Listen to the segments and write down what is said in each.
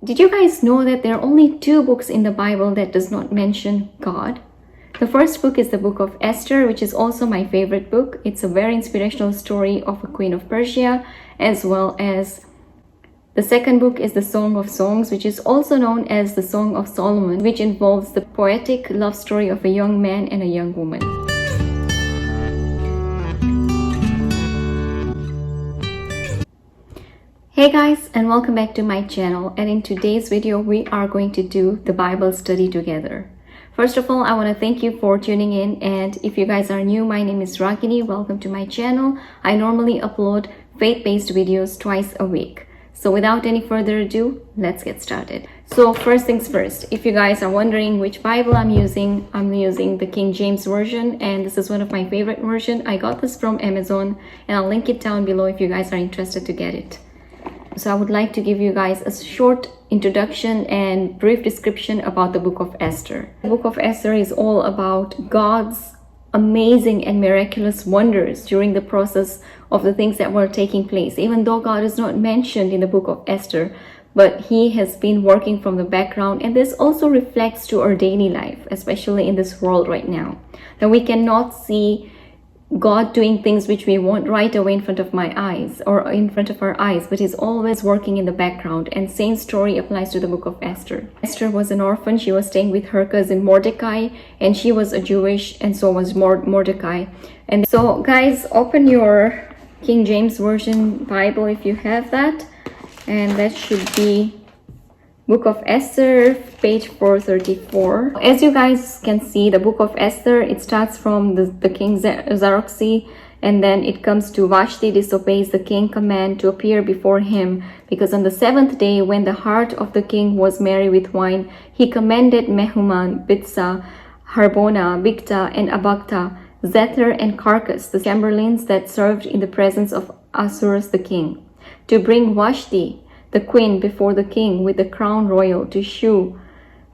Did you guys know that there are only 2 books in the Bible that does not mention God? The first book is the Book of Esther, which is also my favorite book. It's a very inspirational story of a queen of Persia, as well as the second book is the Song of Songs, which is also known as the Song of Solomon, which involves the poetic love story of a young man and a young woman. Hey guys, and welcome back to my channel, and in today's video we are going to do the Bible study together. First of all, I want to thank you for tuning in, and if you guys are new, my name is Ragini. Welcome to my channel. I normally upload faith-based videos twice a week. So without any further ado, let's get started. So first things first, if you guys are wondering which Bible I'm using the King James Version, and this is one of my favorite versions. I got this from Amazon, and I'll link it down below if you guys are interested to get it. So I would like to give you guys a short introduction and brief description about the Book of Esther. The Book of Esther is all about God's amazing and miraculous wonders during the process of the things that were taking place. Even though God is not mentioned in the Book of Esther, but He has been working from the background, and this also reflects to our daily life, especially in this world right now. That we cannot see God doing things which we want right away in front of my eyes or in front of our eyes, but He's always working in the background. And same story applies to the Book of Esther. Esther was an orphan. She was staying with her cousin Mordecai, and she was a Jewish, and so was Mordecai. And so guys, open your King James Version Bible if you have that, and that should be Book of Esther, page 434. As you guys can see, the Book of Esther, it starts from the King Xerxes, and then it comes to Vashti disobeys the king's command to appear before him, because on the 7th day, when the heart of the king was merry with wine, he commanded Mehuman, Bitsa, Harbona, Bigta, and Abagta, Zethar, and Carcas, the chamberlains that served in the presence of Ahasuerus the king, to bring Vashti, the queen, before the king with the crown royal, to shew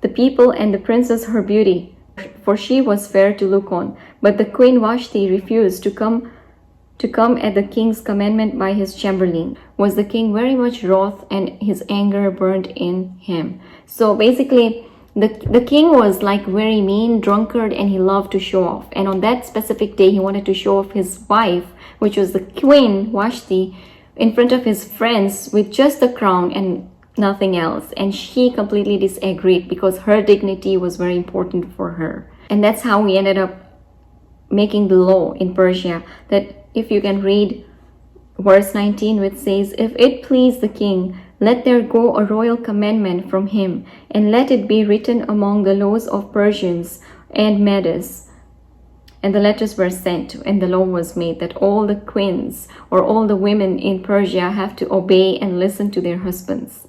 the people and the princess her beauty, for she was fair to look on. But the queen Vashti refused to come at the king's commandment by his chamberlain. Was the king very much wroth, and his anger burned in him. So basically, the king was like very mean, drunkard, and he loved to show off. And on that specific day, he wanted to show off his wife, which was the queen Vashti, in front of his friends with just the crown and nothing else. And she completely disagreed because her dignity was very important for her. And that's how we ended up making the law in Persia, that if you can read verse 19, which says, "If it please the king, let there go a royal commandment from him, and let it be written among the laws of Persians and Medes." And the letters were sent, and the law was made that all the queens or all the women in Persia have to obey and listen to their husbands.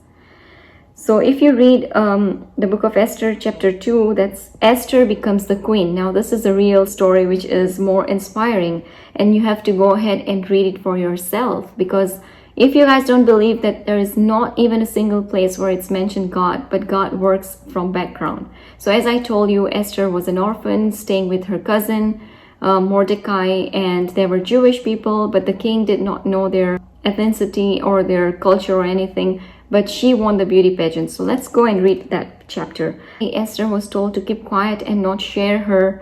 So if you read the Book of Esther chapter 2, that's Esther becomes the queen. Now this is a real story which is more inspiring, and you have to go ahead and read it for yourself, because if you guys don't believe that there is not even a single place where it's mentioned God, but God works from background. So as I told you, Esther was an orphan staying with her cousin Mordecai, and they were Jewish people, but the king did not know their ethnicity or their culture or anything, but she won the beauty pageant. So let's go and read that chapter. Esther was told to keep quiet and not share her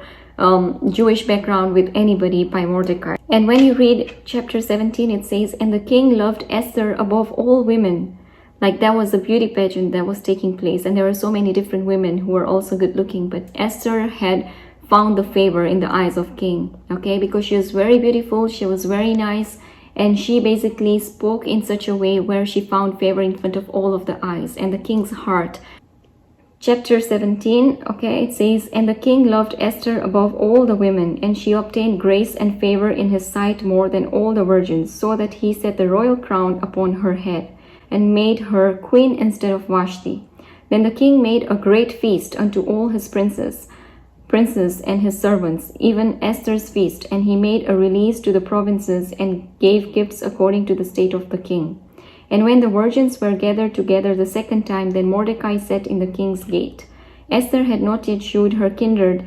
Jewish background with anybody by Mordecai. And when you read chapter 17, it says, "And the king loved Esther above all women." Like that was the beauty pageant that was taking place, and there were so many different women who were also good looking, but Esther had found the favor in the eyes of king, okay, because she was very beautiful, she was very nice, and she basically spoke in such a way where she found favor in front of all of the eyes and the king's heart. Chapter 17, okay, it says, "And the king loved Esther above all the women, and she obtained grace and favor in his sight more than all the virgins, so that he set the royal crown upon her head, and made her queen instead of Vashti. Then the king made a great feast unto all his princes and his servants, even Esther's feast, and he made a release to the provinces, and gave gifts according to the state of the king. And when the virgins were gathered together the second time, then Mordecai sat in the king's gate. Esther had not yet shewed her kindred,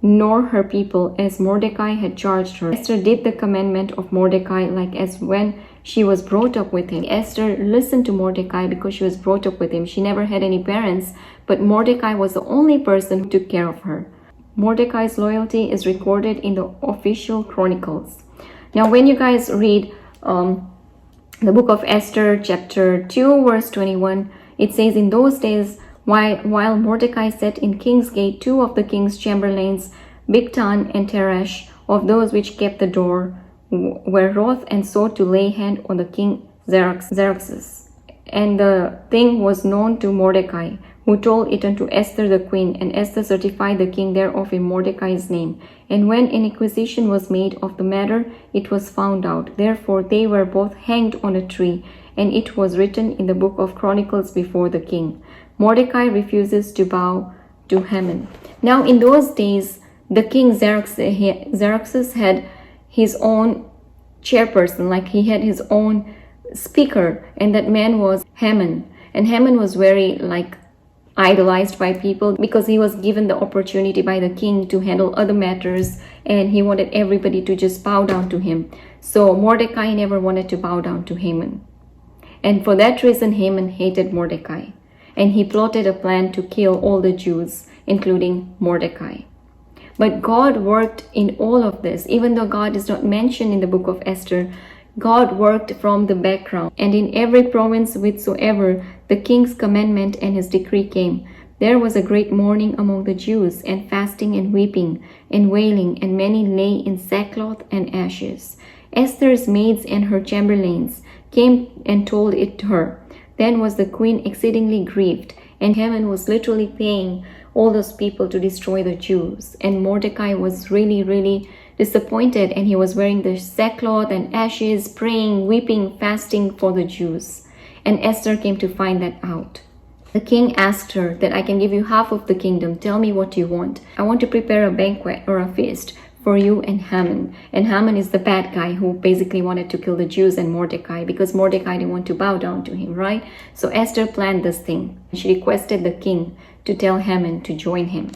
nor her people, as Mordecai had charged her. Esther did the commandment of Mordecai, like as when She was brought up with him. Esther listened to Mordecai because she was brought up with him. She never had any parents, but Mordecai was the only person who took care of her. Mordecai's loyalty is recorded in the official chronicles. Now, when you guys read the book of Esther, chapter 2, verse 21, it says, in those days, while Mordecai sat in King's Gate, two of the king's chamberlains, Bigtan and Teresh, of those which kept the door, were wroth and sought to lay hand on the king Xerxes. And the thing was known to Mordecai, who told it unto Esther the queen, and Esther certified the king thereof in Mordecai's name. And when an inquisition was made of the matter, it was found out. Therefore they were both hanged on a tree, and it was written in the book of Chronicles before the king. Mordecai refuses to bow to Haman. Now in those days, the king Xerxes had his own chairperson, like he had his own speaker, and that man was Haman. And Haman was very idolized by people because he was given the opportunity by the king to handle other matters, and he wanted everybody to just bow down to him. So Mordecai never wanted to bow down to Haman. And for that reason, Haman hated Mordecai. And he plotted a plan to kill all the Jews, including Mordecai. But God worked in all of this. Even though God is not mentioned in the book of Esther, God worked from the background. And in every province whithersoever the king's commandment and his decree came, there was a great mourning among the Jews, and fasting and weeping and wailing, and many lay in sackcloth and ashes. Esther's maids and her chamberlains came and told it to her. Then was the queen exceedingly grieved, and Haman was literally paying all those people to destroy the Jews. And Mordecai was really disappointed, and he was wearing the sackcloth and ashes, praying, weeping, fasting for the Jews. And Esther came to find that out. The king asked her that I can give you half of the kingdom. Tell me what you want. I want to prepare a banquet or a feast for you and Haman. And Haman is the bad guy who basically wanted to kill the Jews and Mordecai, because Mordecai didn't want to bow down to him, right? So Esther planned this thing. She requested the king to tell Haman to join him.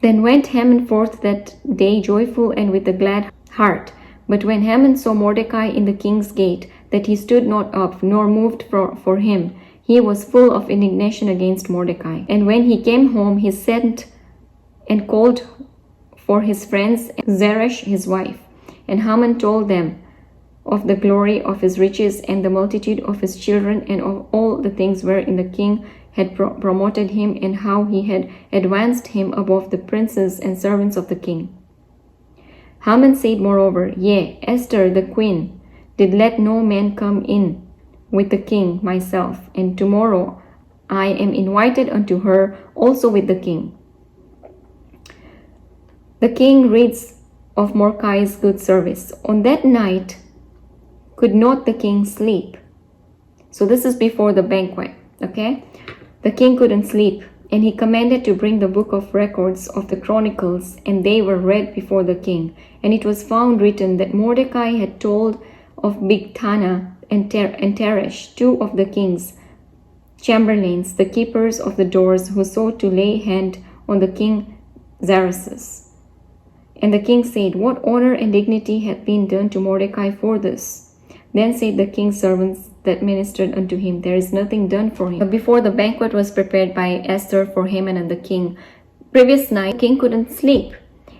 Then went Haman forth that day joyful and with a glad heart. But when Haman saw Mordecai in the king's gate, that he stood not up, nor moved for him, he was full of indignation against Mordecai. And when he came home, he sent and called for his friends Zeresh his wife. And Haman told them of the glory of his riches, and the multitude of his children, and of all the things wherein the king had promoted him, and how he had advanced him above the princes and servants of the king. Haman said moreover, Yea, Esther the queen did let no man come in with the king myself, and tomorrow I am invited unto her also with the king. The king reads of Mordecai's good service. On that night could not the king sleep. So this is before the banquet, okay? The king couldn't sleep, and he commanded to bring the book of records of the chronicles, and they were read before the king. And it was found written that Mordecai had told of Bigthana and Teresh, two of the king's chamberlains, the keepers of the doors, who sought to lay hand on the king Xerxes. And the king said, What honor and dignity hath been done to Mordecai for this? Then said the king's servants that ministered unto him, There is nothing done for him. But before the banquet was prepared by Esther for Haman and the king, previous night, the king couldn't sleep.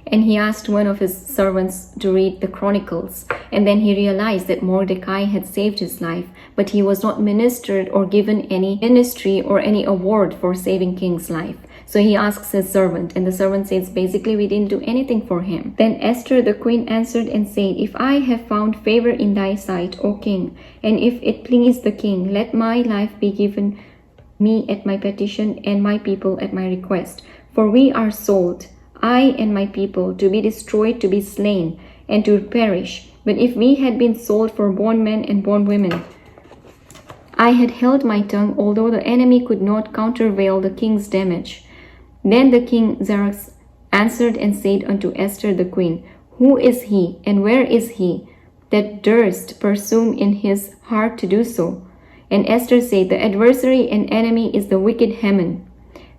And he asked one of his servants to read the chronicles. And then he realized that Mordecai had saved his life, but he was not ministered or given any ministry or any award for saving king's life. So he asks his servant, and the servant says, basically, we didn't do anything for him. Then Esther the queen answered and said, If I have found favor in thy sight, O king, and if it please the king, let my life be given me at my petition, and my people at my request. For we are sold, I and my people, to be destroyed, to be slain, and to perish. But if we had been sold for bondmen and bondwomen, I had held my tongue, although the enemy could not countervail the king's damage. Then the king Xerxes answered and said unto Esther the queen, Who is he, and where is he, that durst presume in his heart to do so? And Esther said, The adversary and enemy is the wicked Haman.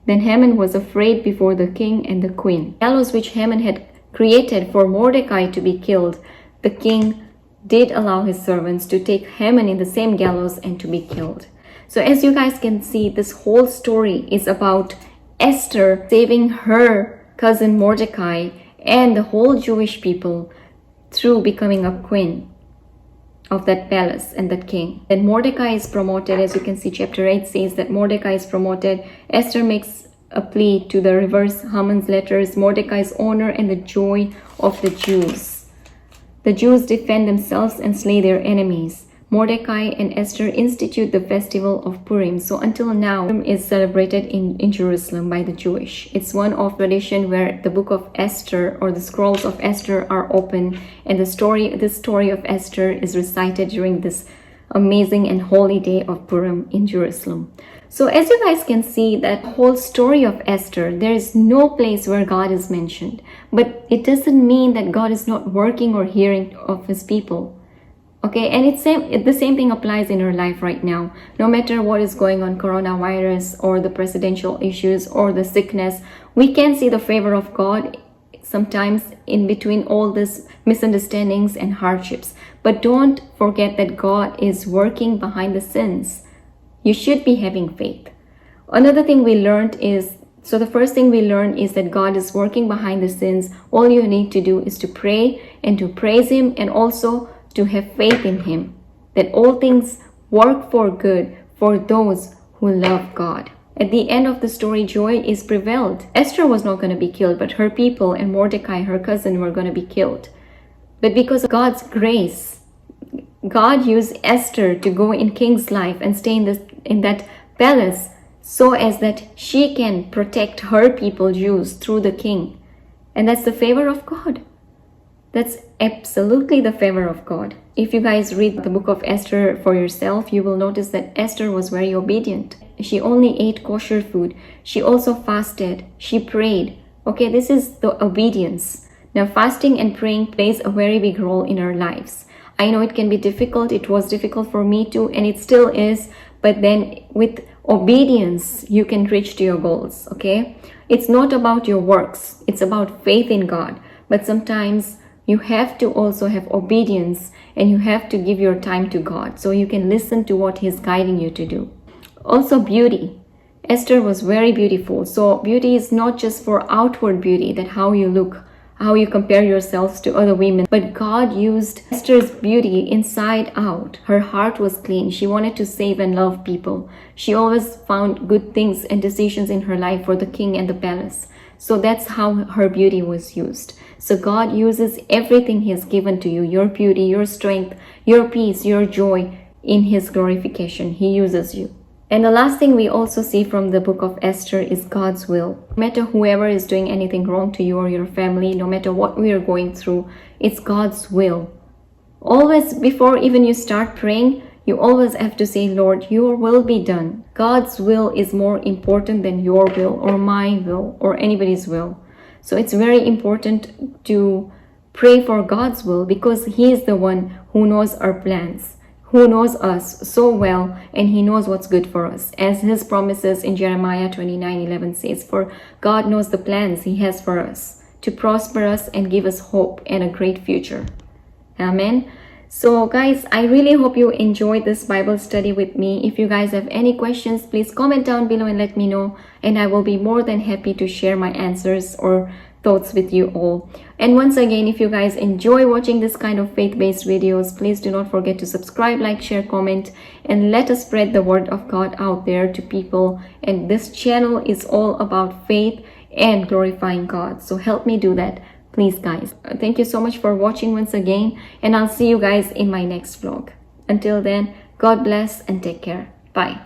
Then Haman was afraid before the king and the queen. The gallows which Haman had created for Mordecai to be killed, the king did allow his servants to take Haman in the same gallows and to be killed. So as you guys can see, this whole story is about Esther saving her cousin Mordecai and the whole Jewish people through becoming a queen of that palace and that king. Then Mordecai is promoted. As you can see, chapter 8 says that Mordecai is promoted. Esther makes a plea to the reverse Haman's letters, Mordecai's honor and the joy of the Jews. The Jews defend themselves and slay their enemies. Mordecai and Esther institute the festival of Purim. So until now, Purim is celebrated in Jerusalem by the Jewish. It's one of tradition where the Book of Esther or the scrolls of Esther are open, and this story of Esther is recited during this amazing and holy day of Purim in Jerusalem. So as you guys can see, that whole story of Esther, there is no place where God is mentioned. But it doesn't mean that God is not working or hearing of his people. Okay, and the same thing applies in our life right now. No matter what is going on, coronavirus or the presidential issues or the sickness, we can see the favor of God sometimes in between all these misunderstandings and hardships. But don't forget that God is working behind the scenes. You should be having faith. Another thing we learned is, so the first thing we learned is that God is working behind the scenes. All you need to do is to pray and to praise him, and also to have faith in him, that all things work for good for those who love God. At the end of the story, joy is prevailed. Esther was not going to be killed, but her people and Mordecai, her cousin, were going to be killed. But because of God's grace, God used Esther to go in king's life and stay in that palace so as that she can protect her people, Jews, through the king. And that's the favor of God. That's absolutely the favor of God. If you guys read the book of Esther for yourself, you will notice that Esther was very obedient. She only ate kosher food. She also fasted. She prayed. Okay, this is the obedience. Now, fasting and praying plays a very big role in our lives. I know it can be difficult. It was difficult for me too, and it still is. But then with obedience, you can reach to your goals, okay? It's not about your works. It's about faith in God. But sometimes you have to also have obedience, and you have to give your time to God so you can listen to what he's guiding you to do. Also, beauty. Esther was very beautiful. So beauty is not just for outward beauty, that how you look, how you compare yourselves to other women. But God used Esther's beauty inside out. Her heart was clean. She wanted to save and love people. She always found good things and decisions in her life for the king and the palace. So that's how her beauty was used. So God uses everything he has given to you, your beauty, your strength, your peace, your joy, in his glorification. He uses you. And the last thing we also see from the book of Esther is God's will. No matter whoever is doing anything wrong to you or your family, no matter what we are going through, it's God's will. Always, before even you start praying, you always have to say, Lord, your will be done. God's will is more important than your will or my will or anybody's will. So it's very important to pray for God's will, because he is the one who knows our plans, who knows us so well, and he knows what's good for us. As his promises in Jeremiah 29:11 says, for God knows the plans he has for us, to prosper us and give us hope and a great future. Amen. So guys, I really hope you enjoyed this Bible study with me. If you guys have any questions, please comment down below and let me know, and I will be more than happy to share my answers or thoughts with you all. And once again, if you guys enjoy watching this kind of faith-based videos, please do not forget to subscribe, like, share, comment, and let us spread the word of God out there to people. And this channel is all about faith and glorifying God. So help me do that, please guys. Thank you so much for watching once again, and I'll see you guys in my next vlog. Until then, God bless and take care. Bye.